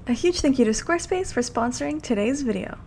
A huge thank you to Squarespace for sponsoring today's video.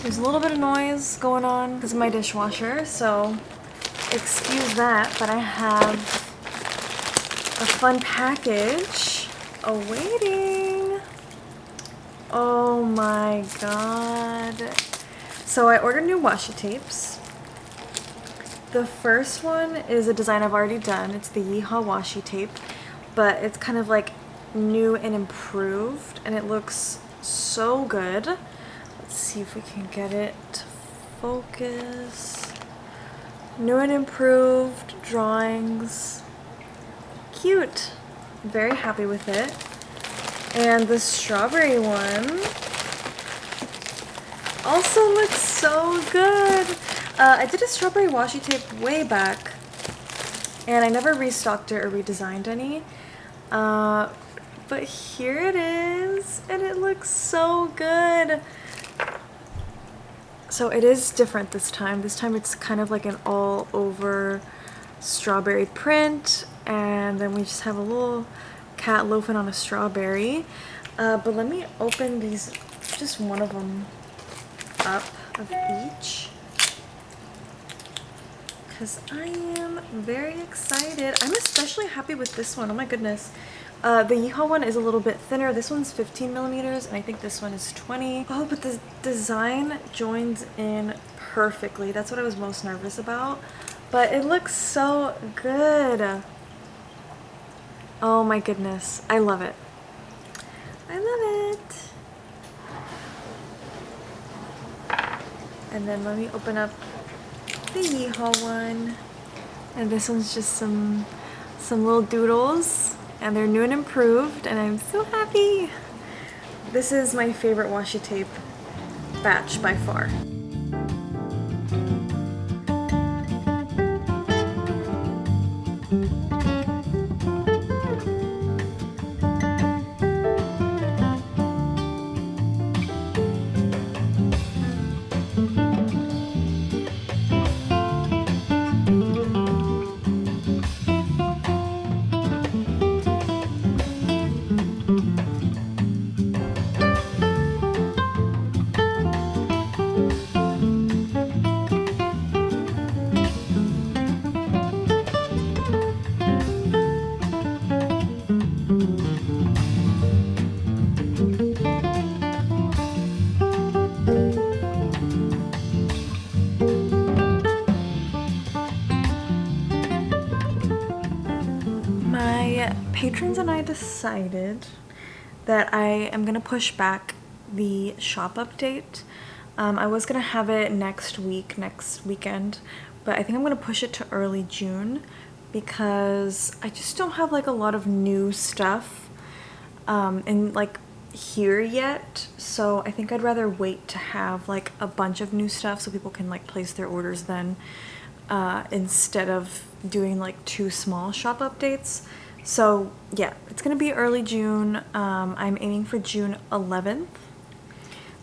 There's a little bit of noise going on because of my dishwasher, so excuse that, but I have a fun package awaiting. Oh my god. So I ordered new washi tapes. The first one is a design I've already done. It's the Yeehaw washi tape, but it's kind of like new and improved, and it looks so good. Let's see if we can get it to focus. New and improved drawings. Cute. Very happy with it. And the strawberry one also looks so good. I did a strawberry washi tape way back, and I never restocked it or redesigned any. But here it is, and it looks so good. So it is different this time. This time it's kind of like an all over strawberry print, and then we just have a little cat loafing on a strawberry. But let me open these, just one of them up of each, because I am very excited. I'm especially happy with this one. Oh my goodness. The Yeehaw one is a little bit thinner. This one's 15 millimeters, and I think this one is 20. Oh, but the design joins in perfectly. That's what I was most nervous about. But it looks so good. Oh my goodness. I love it. I love it. And then let me open up the Yeehaw one. And this one's just some little doodles. And they're new and improved, and I'm so happy. This is my favorite washi tape batch by far. Patrons and I decided that I am gonna push back the shop update. I was gonna have it next weekend, but I think I'm gonna push it to early June because I just don't have like a lot of new stuff and like here yet, so I think I'd rather wait to have like a bunch of new stuff so people can like place their orders then. instead of doing like 2 small shop updates. So yeah, it's gonna be early June. I'm aiming for June 11th.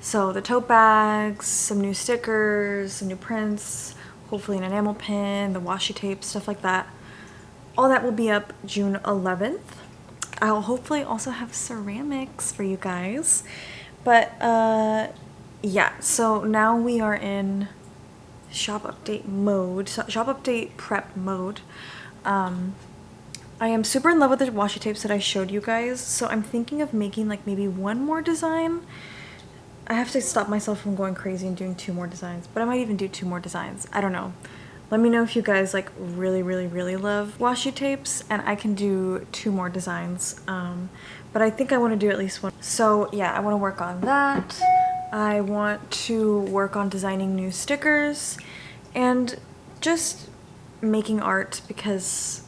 So the tote bags, some new stickers, some new prints, hopefully an enamel pin, the washi tape, stuff like that. All that will be up June 11th. I'll hopefully also have ceramics for you guys. But yeah, so now we are in shop update mode, shop update prep mode. I am super in love with the washi tapes that I showed you guys, so I'm thinking of making like maybe 1 more design. I have to stop myself from going crazy and doing 2 more designs, but I might even do 2 more designs. I don't know. Let me know if you guys like really love washi tapes, and I can do 2 more designs. But I think I want to do at least 1. So yeah, I want to work on that. I want to work on designing new stickers and just making art, because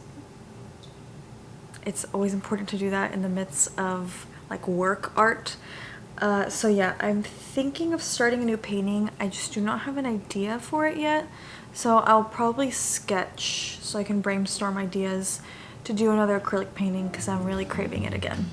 it's always important to do that in the midst of like work art. So yeah, I'm thinking of starting a new painting. I just do not have an idea for it yet. So I'll probably sketch so I can brainstorm ideas to do another acrylic painting, because I'm really craving it again.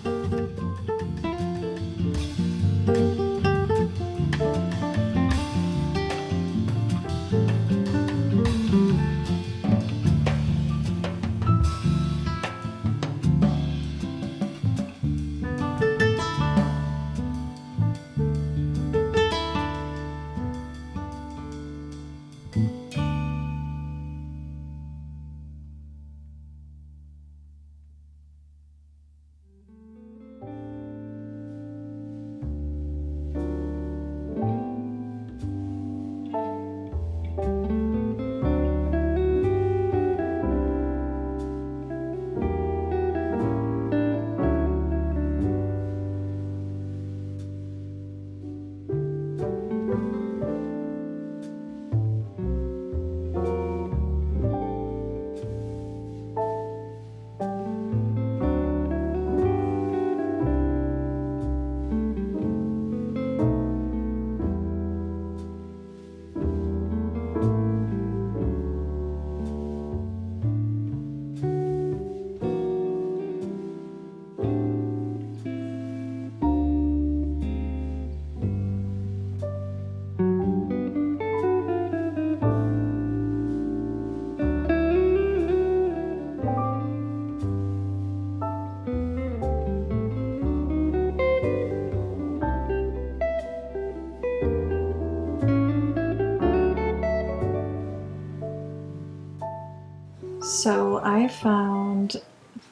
So I found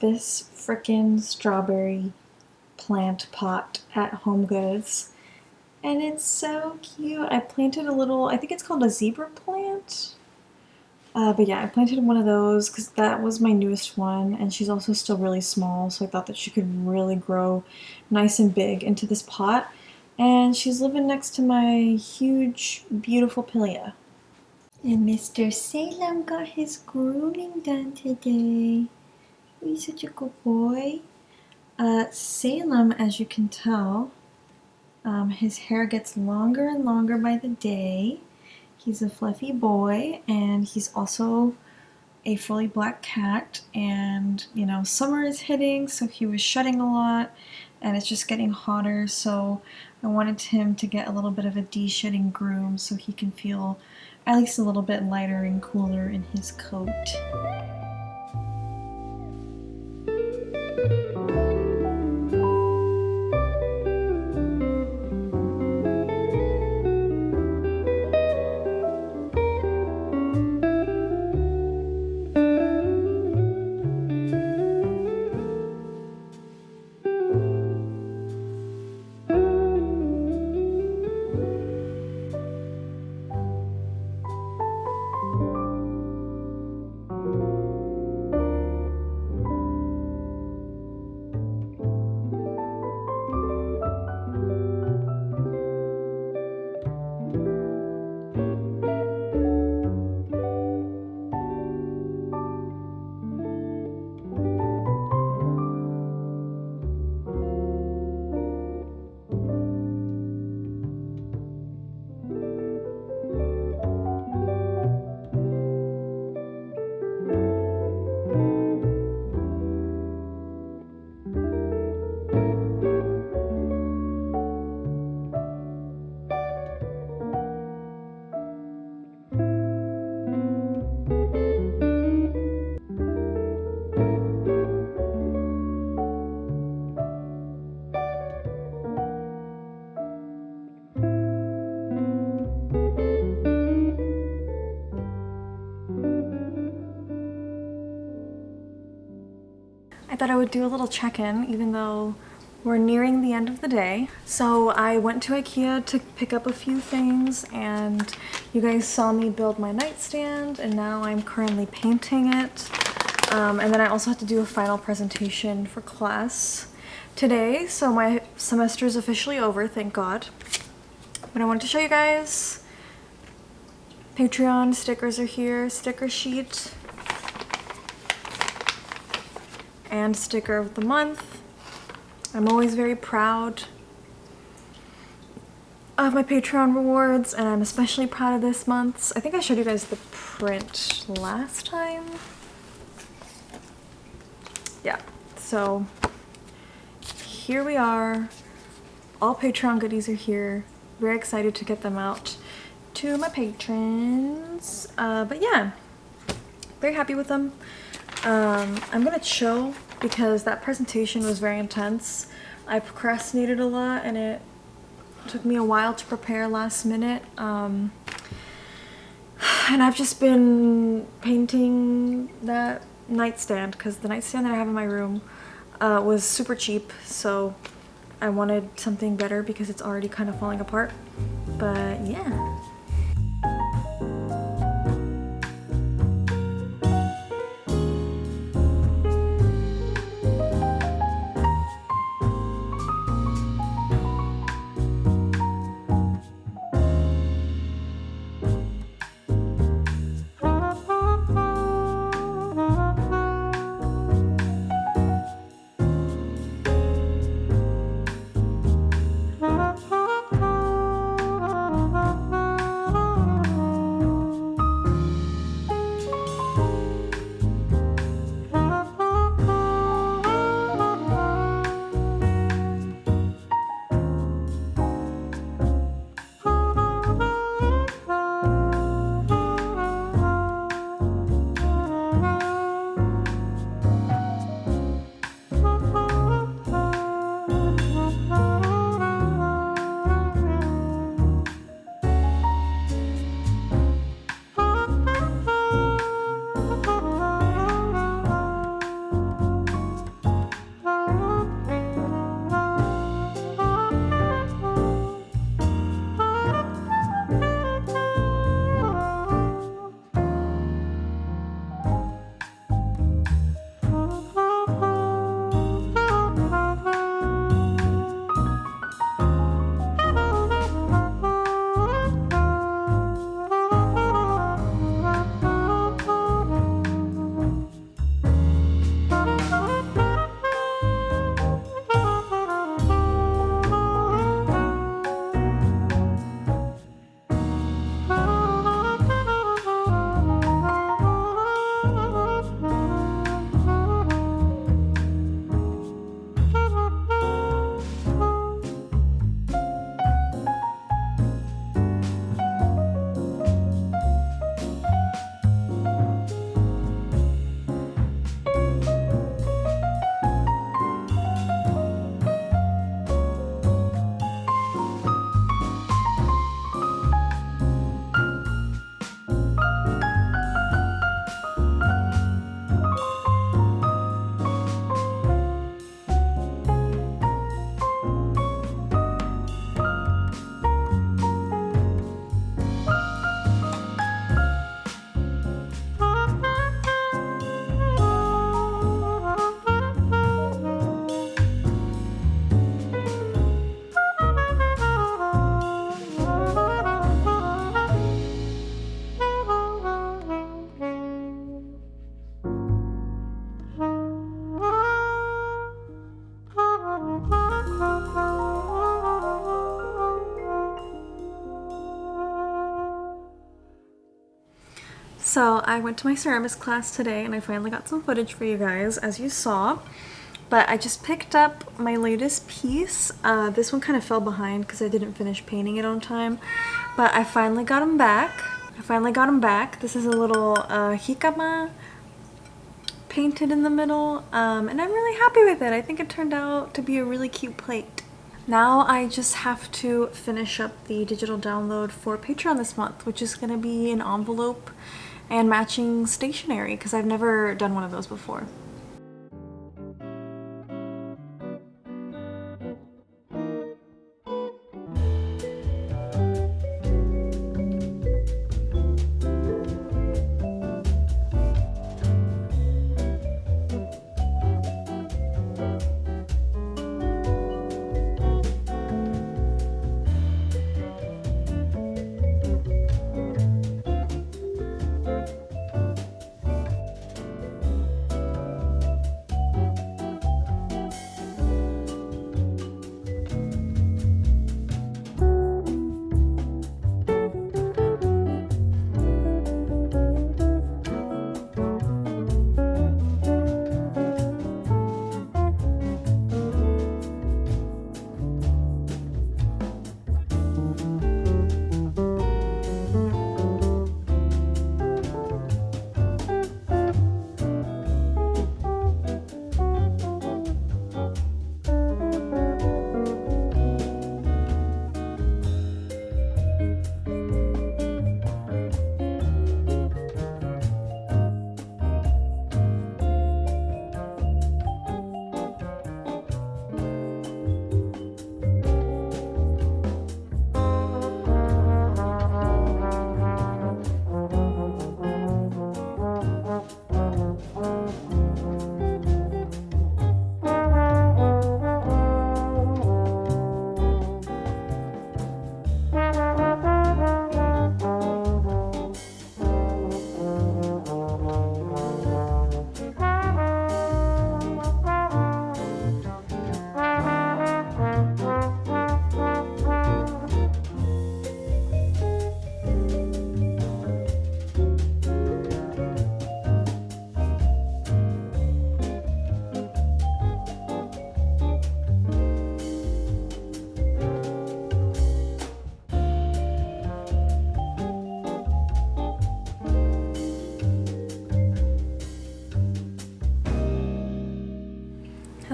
this frickin' strawberry plant pot at HomeGoods, and it's so cute. I planted a little, I think it's called a zebra plant. But yeah, I planted one of those because that was my newest one, and she's also still really small, so I thought that she could really grow nice and big into this pot. And she's living next to my huge, beautiful pilea. And Mr. Salem got his grooming done today. He's such a good boy. Salem, as you can tell, his hair gets longer and longer by the day. He's a fluffy boy, and he's also a fully black cat. And, you know, summer is hitting, so he was shedding a lot, and it's just getting hotter, so I wanted him to get a little bit of a de-shedding groom so he can feel at least a little bit lighter and cooler in his coat. I thought I would do a little check-in even though we're nearing the end of the day. So I went to IKEA to pick up a few things, and you guys saw me build my nightstand, and now I'm currently painting it. And then I also had to do a final presentation for class today, so my semester is officially over, thank God. But I wanted to show you guys. Patreon stickers are here, sticker sheet, and sticker of the month. I'm always very proud of my Patreon rewards, and I'm especially proud of this month's. I think I showed you guys the print last time. Yeah, so here we are. All Patreon goodies are here. Very excited to get them out to my patrons. But yeah, very happy with them. I'm gonna chill because that presentation was very intense. I procrastinated a lot and it took me a while to prepare last minute. And I've just been painting that nightstand because the nightstand that I have in my room was super cheap, so I wanted something better because it's already kind of falling apart. But yeah. So I went to my ceramics class today and I finally got some footage for you guys, as you saw. But I just picked up my latest piece. This one kind of fell behind because I didn't finish painting it on time. But I finally got them back. This is a little jicama painted in the middle. And I'm really happy with it. I think it turned out to be a really cute plate. Now I just have to finish up the digital download for Patreon this month, which is going to be an envelope and matching stationery because I've never done one of those before.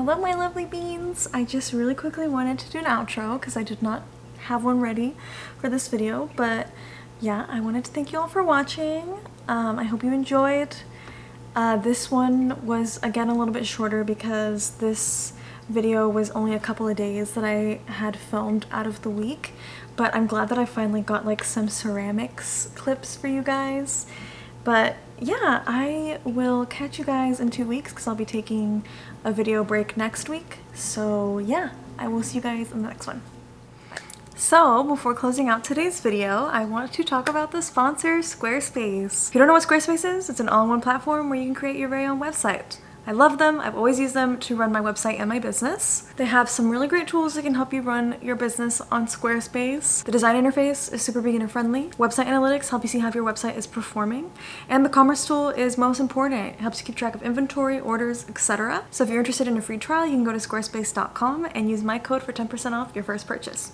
Hello my lovely beans! I just really quickly wanted to do an outro because I did not have one ready for this video, but yeah, I wanted to thank you all for watching. I hope you enjoyed. This one was again a little bit shorter because this video was only a couple of days that I had filmed out of the week, but I'm glad that I finally got like some ceramics clips for you guys. But yeah, I will catch you guys in 2 weeks because I'll be taking a video break next week. So yeah, I will see you guys in the next one. So before closing out today's video, I want to talk about the sponsor, Squarespace. If you don't know what Squarespace is, it's an all-in-one platform where you can create your very own website. I love them. I've always used them to run my website and my business. They have some really great tools that can help you run your business on Squarespace. The design interface is super beginner friendly. Website analytics help you see how your website is performing. And the commerce tool is most important. It helps you keep track of inventory, orders, etc. So if you're interested in a free trial, you can go to squarespace.com and use my code for 10% off your first purchase.